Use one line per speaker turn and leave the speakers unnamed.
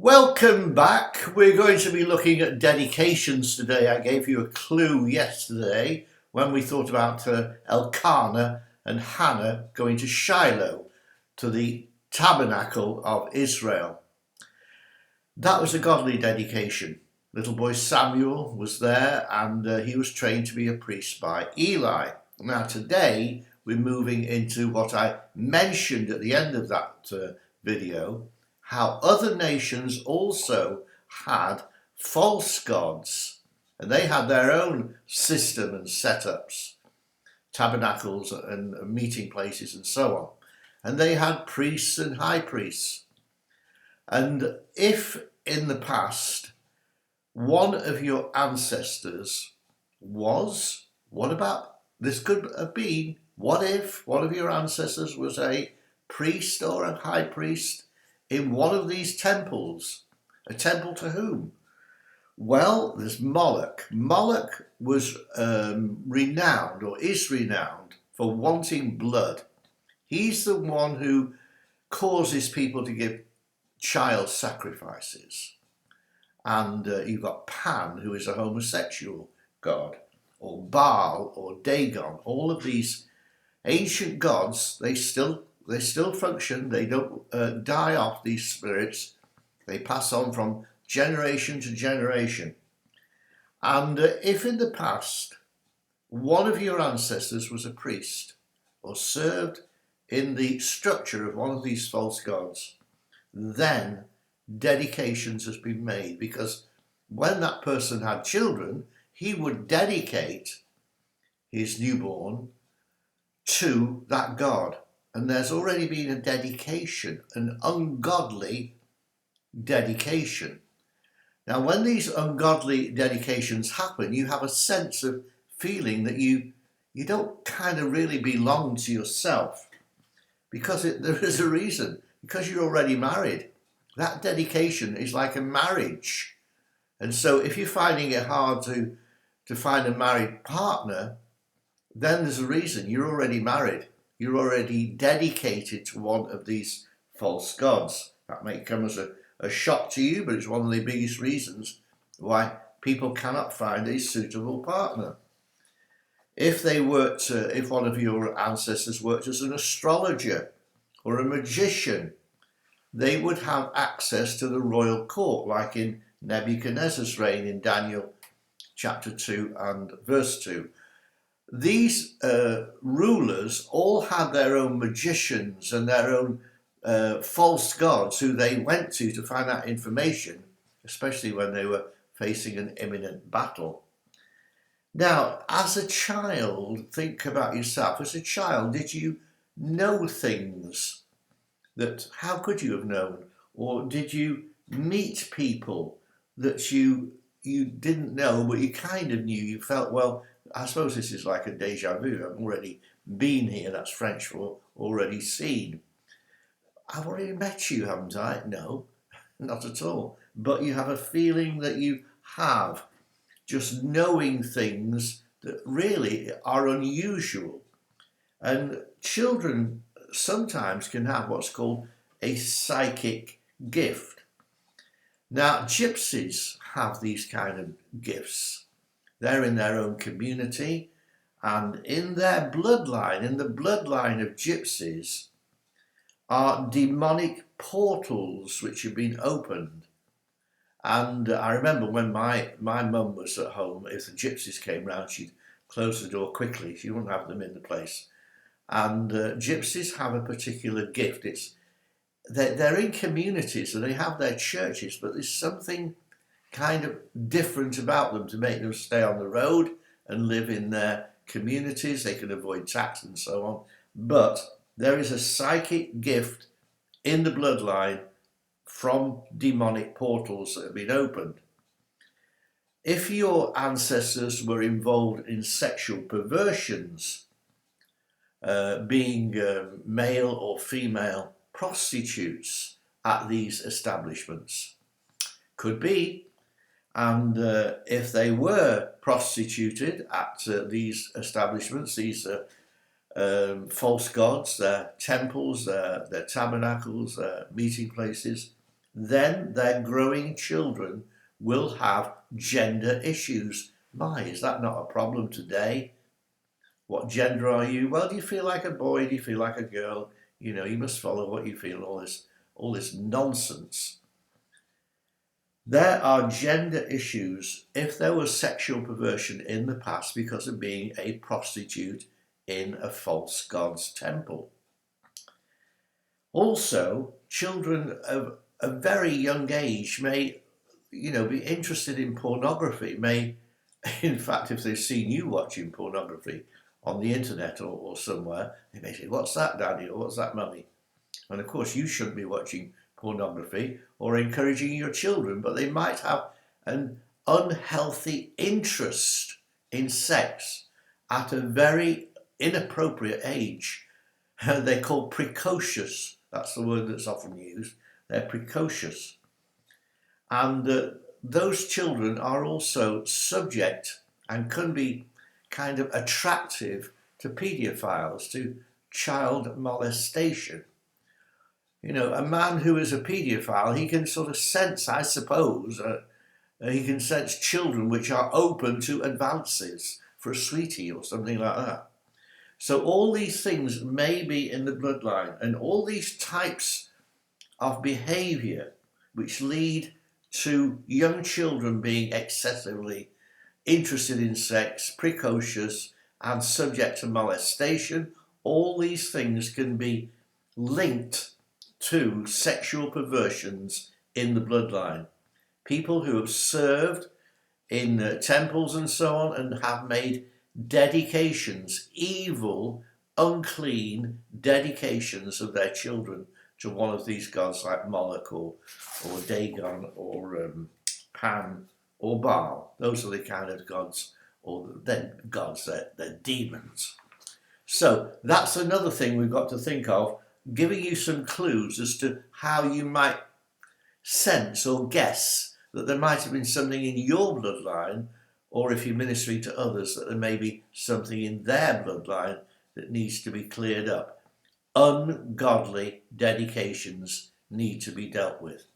Welcome back. We're going to be looking at dedications today. I gave you a clue yesterday when we thought about Elkanah and Hannah going to Shiloh, to the tabernacle of Israel. That was a godly dedication. Little boy Samuel was there, and he was trained to be a priest by Eli. Now today we're moving into what I mentioned at the end of that video, how other nations also had false gods, and they had their own system and setups, tabernacles and meeting places and so on. And they had priests and high priests. And if in the past one of your ancestors was, what about, this could have been, what if one of your ancestors was a priest or a high priest in one of these temples? A temple to whom? Well, there's Moloch. Moloch was renowned, or is renowned, for wanting blood. He's the one who causes people to give child sacrifices. And you've got Pan, who is a homosexual god, or Baal, or Dagon. All of these ancient gods, they still function. They don't die off, these spirits. They pass on from generation to generation. And if in the past one of your ancestors was a priest or served in the structure of one of these false gods, then dedications has been made, because when that person had children, he would dedicate his newborn to that god. And there's already been a dedication, an ungodly dedication. Now, when these ungodly dedications happen, you have a sense of feeling that you don't kind of really belong to yourself, because there is a reason, because you're already married. That dedication is like a marriage. And so if you're finding it hard to find a married partner, then there's a reason. You're already married. You're already dedicated to one of these false gods. That may come as a shock to you, but it's one of the biggest reasons why people cannot find a suitable partner. If one of your ancestors worked as an astrologer or a magician, they would have access to the royal court, like in Nebuchadnezzar's reign in Daniel chapter 2 and verse 2. These rulers all had their own magicians and their own false gods who they went to find out information, especially when they were facing an imminent battle. Now, as a child, think about yourself. As a child, did you know things that, how could you have known? Or did you meet people that you didn't know, but you kind of knew? You felt, well, I suppose this is like a déjà vu. I've already been here. That's French for already seen. I've already met you, haven't I? No, not at all. But you have a feeling that you have, just knowing things that really are unusual. And children sometimes can have what's called a psychic gift. Now, gypsies have these kind of gifts. They're in their own community, and in their bloodline, in the bloodline of gypsies, are demonic portals which have been opened. And I remember when my mum was at home, if the gypsies came round, she'd close the door quickly. She wouldn't have them in the place. And gypsies have a particular gift. They're in communities and they have their churches, but there's something kind of different about them to make them stay on the road and live in their communities. They can avoid tax and so on. But there is a psychic gift in the bloodline from demonic portals that have been opened. If your ancestors were involved in sexual perversions, being male or female prostitutes at these establishments, could be, and if they were prostituted at these establishments, these false gods, their temples, their tabernacles, their meeting places, then their growing children will have gender issues. My, is that not a problem today? What gender are you? Well, do you feel like a boy? Do you feel like a girl? You know, you must follow what you feel, all this nonsense. There are gender issues if there was sexual perversion in the past because of being a prostitute in a false god's temple. Also, children of a very young age may, be interested in pornography, may, in fact, if they've seen you watching pornography on the internet or somewhere, they may say, "What's that, Daddy?" or "What's that, Mummy?" And of course, you shouldn't be watching pornography or encouraging your children, but they might have an unhealthy interest in sex at a very inappropriate age. They're called precocious. That's the word that's often used. They're precocious. And those children are also subject and can be kind of attractive to paedophiles, to child molestation. You know, a man who is a paedophile, he can sort of sense, I suppose, he can sense children which are open to advances for a sweetie or something like that. So all these things may be in the bloodline, and all these types of behaviour which lead to young children being excessively interested in sex, precocious, and subject to molestation, all these things can be linked to sexual perversions in the bloodline. People who have served in temples and so on and have made dedications, evil, unclean dedications of their children to one of these gods like Moloch or Dagon or Pan or Baal. Those are the kind of gods, or they're gods, they're demons. So that's another thing we've got to think of, giving you some clues as to how you might sense or guess that there might have been something in your bloodline, or if you're ministering to others, that there may be something in their bloodline that needs to be cleared up. Ungodly dedications need to be dealt with.